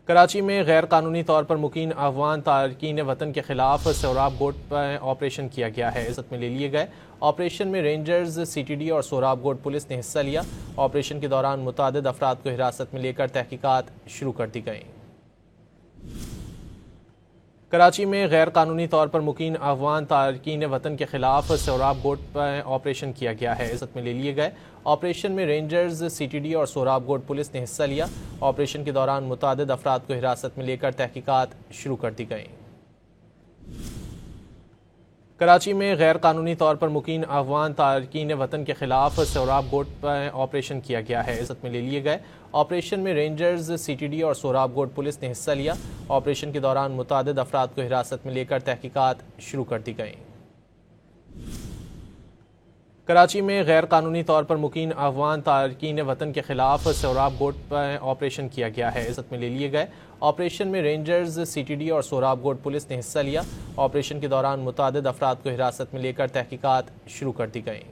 कराची में गैर कानूनी तौर पर मुकीम अफगान तारकीन वतन के खिलाफ सोहराब गोट पर ऑपरेशन किया गया है। इज्जत में ले लिए गए ऑपरेशन में रेंजर्स, CTD और सोहराब गोट पुलिस ने हिस्सा लिया। ऑपरेशन के दौरान मुतादिद अफराद को हिरासत में लेकर तहकीकात शुरू कर दी गई। कराची में गैर कानूनी तौर पर मुकीम अफगान तारकीन वतन के खिलाफ सोहराब गोट पर ऑपरेशन किया गया है। इज्जत में ले लिए गए ऑपरेशन में रेंजर्स, CTD और सोहराब गोट पुलिस ने हिस्सा लिया। ऑपरेशन के दौरान मुतादिद अफराद को हिरासत में लेकर तहकीकात शुरू कर दी गई। कराची में गैर कानूनी तौर पर मुकीम अफगान तारकीन वतन के खिलाफ सोहराब गोट पर ऑपरेशन किया गया है। इज्जत में ले लिए गए ऑपरेशन में रेंजर्स, CTD और सोहराब गोट पुलिस ने हिस्सा लिया। ऑपरेशन के दौरान मुतादिद अफराद को हिरासत में लेकर तहकीकात शुरू कर दी गई। कराची में गैर कानूनी तौर पर मुकीम अफगान तारकीन वतन के खिलाफ सोहराब गोट पर ऑपरेशन किया गया है। इज्जत में ले लिए गए ऑपरेशन में रेंजर्स, CTD और सोहराब गोट पुलिस ने हिस्सा लिया। ऑपरेशन के दौरान मुतादिद अफराद को हिरासत में लेकर तहकीकात शुरू कर दी गई।